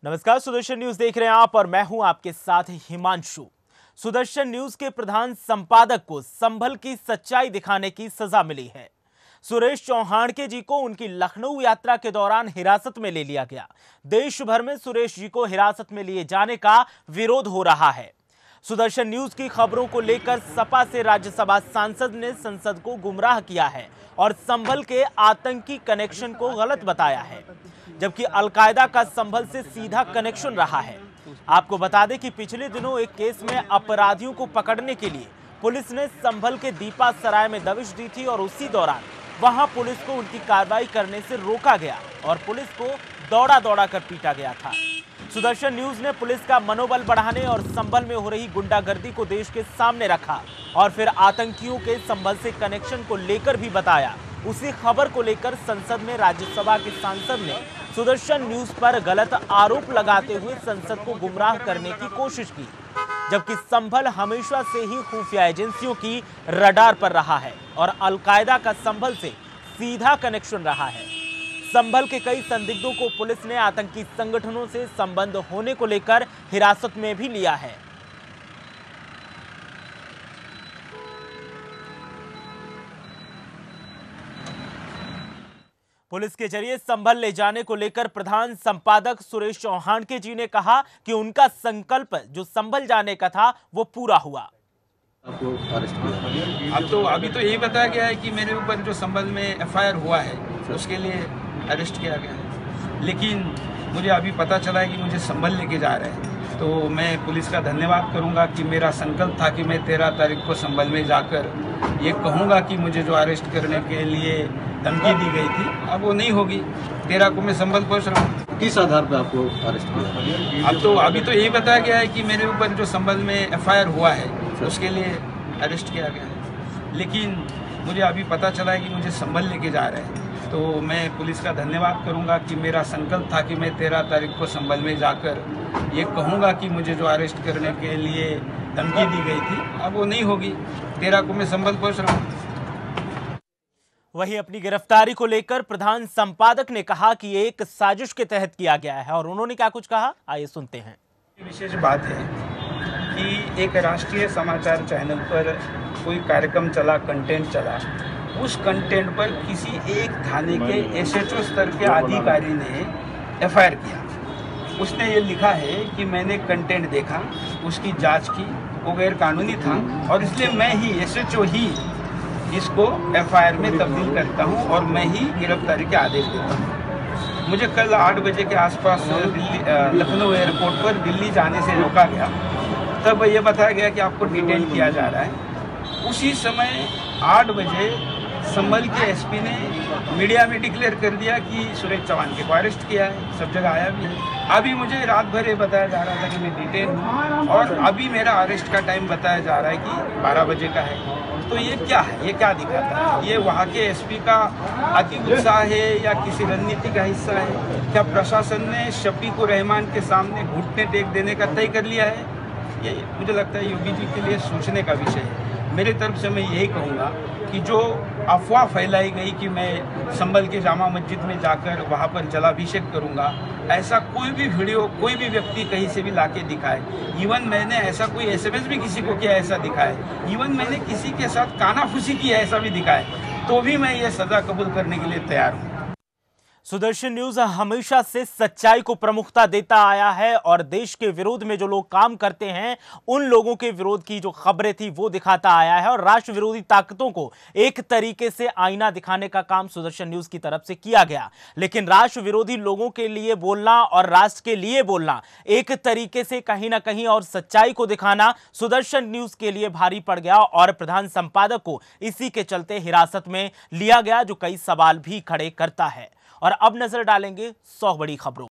नमस्कार, सुदर्शन न्यूज देख रहे हैं आप और मैं हूं आपके साथ हिमांशु। सुदर्शन न्यूज के प्रधान संपादक को संभल की सच्चाई दिखाने की सजा मिली है। सुरेश चौहानके जी को उनकी लखनऊ यात्रा के दौरान हिरासत में ले लिया गया। देश भर में सुरेश जी को हिरासत में लिए जाने का विरोध हो रहा है। सुदर्शन न्यूज की खबरों को लेकर सपा से राज्यसभा सांसद ने संसद को गुमराह किया है और संभल के आतंकी कनेक्शन को गलत बताया है, जबकि अलकायदा का संभल से सीधा कनेक्शन रहा है। आपको बता दें कि पिछले दिनों एक केस में अपराधियों को पकड़ने के लिए पुलिस ने संभल के दीपा सराय में दबिश दी थी और उसी दौरान वहां पुलिस को उनकी कार्रवाई करने से रोका गया और पुलिस को दौड़ा दौड़ा कर पीटा गया था। सुदर्शन न्यूज ने पुलिस का मनोबल बढ़ाने और संभल में हो रही गुंडागर्दी को देश के सामने रखा और फिर आतंकियों के संभल से कनेक्शन को लेकर भी बताया। उसी खबर को लेकर संसद में राज्यसभा के सांसद ने सुदर्शन न्यूज पर गलत आरोप लगाते हुए संसद को गुमराह करने की कोशिश की, जबकि संभल हमेशा से ही खुफिया एजेंसियों की रडार पर रहा है और अलकायदा का संभल से सीधा कनेक्शन रहा है। संभल के कई संदिग्धों को पुलिस ने आतंकी संगठनों से संबंध होने को लेकर हिरासत में भी लिया है। पुलिस के जरिए संभल ले जाने को लेकर प्रधान संपादक सुरेश चौहानके जी ने कहा कि उनका संकल्प जो संभल जाने का था वो पूरा हुआ। आपको अरेस्ट किया? अभी तो यही बताया गया है कि मेरे ऊपर जो संभल में एफआईआर हुआ है उसके लिए अरेस्ट किया गया है, लेकिन मुझे अभी पता चला है कि मुझे संभल लेके जा रहे हैं। तो मैं पुलिस का धन्यवाद करूंगा कि मेरा संकल्प था कि मैं 13 तारीख को संभल में जाकर ये कहूंगा कि मुझे जो अरेस्ट करने के लिए धमकी दी गई थी अब वो नहीं होगी। 13 को मैं संभल पहुंच रहा हूँ। किस आधार पर आपको अरेस्ट किया? अभी तो यही बताया गया है कि मेरे ऊपर जो संभल में एफआईआर हुआ है उसके लिए अरेस्ट किया गया है, लेकिन मुझे अभी पता चला है कि मुझे संभल लेके जा रहे हैं। तो मैं पुलिस का धन्यवाद करूंगा कि मेरा संकल्प था कि मैं 13 तारीख को संभल में जाकर ये कहूंगा कि मुझे जो अरेस्ट करने के लिए धमकी दी गई थी अब वो नहीं होगी। 13 को मैं संभल पहुंच रहा हूँ। वहीं अपनी गिरफ्तारी को लेकर प्रधान संपादक ने कहा कि ये एक साजिश के तहत किया गया है और उन्होंने क्या कुछ कहा, आइए सुनते हैं। विशेष बात है कि एक राष्ट्रीय समाचार चैनल पर कोई कार्यक्रम चला, कंटेंट चला, उस कंटेंट पर किसी एक थाने के एसएचओ स्तर के अधिकारी ने एफआईआर किया। उसने ये लिखा है कि मैंने कंटेंट देखा, उसकी जांच की, वो गैर कानूनी था और इसलिए मैं ही एसएचओ ही इसको एफआईआर में तब्दील करता हूं और मैं ही गिरफ्तारी के आदेश देता हूं। मुझे कल 8 बजे के आसपास लखनऊ एयरपोर्ट पर दिल्ली जाने से रोका गया। तब ये बताया गया कि आपको डिटेन किया जा रहा है। उसी समय 8 बजे संभल के एसपी ने मीडिया में डिक्लेयर कर दिया कि सुरेश चौहानके को अरेस्ट किया है, सब जगह आया भी है। अभी मुझे रात भर ये बताया जा रहा था कि मैं डिटेन हूँ और अभी मेरा अरेस्ट का टाइम बताया जा रहा है कि 12 बजे का है। तो ये क्या है, ये क्या दिखाता है? ये वहाँ के एसपी का अति उत्साह है या किसी रणनीति का हिस्सा है? क्या प्रशासन ने शफीक उर रहमान के सामने घुटने टेक देने का तय कर लिया है? ये मुझे लगता है योगी जी के लिए सोचने का विषय है। मेरी तरफ से मैं यही कहूँगा कि जो अफवाह फैलाई गई कि मैं संभल के जामा मस्जिद में जाकर वहाँ पर जलाभिषेक करूँगा, ऐसा कोई भी वीडियो कोई भी व्यक्ति कहीं से भी लाके दिखाए, इवन मैंने ऐसा कोई एसएमएस भी किसी को किया ऐसा दिखाए, इवन मैंने किसी के साथ कानाफूसी की ऐसा भी दिखाए, तो भी मैं ये सज़ा कबूल करने के लिए तैयार हूँ। सुदर्शन न्यूज हमेशा से सच्चाई को प्रमुखता देता आया है और देश के विरोध में जो लोग काम करते हैं उन लोगों के विरोध की जो खबरें थी वो दिखाता आया है और राष्ट्र विरोधी ताकतों को एक तरीके से आईना दिखाने का काम सुदर्शन न्यूज की तरफ से किया गया। लेकिन राष्ट्र विरोधी लोगों के लिए बोलना और राष्ट्र के लिए बोलना एक तरीके से कहीं ना कहीं और सच्चाई को दिखाना सुदर्शन न्यूज के लिए भारी पड़ गया और प्रधान संपादक को इसी के चलते हिरासत में लिया गया, जो कई सवाल भी खड़े करता है। और अब नजर डालेंगे 100 बड़ी खबरों।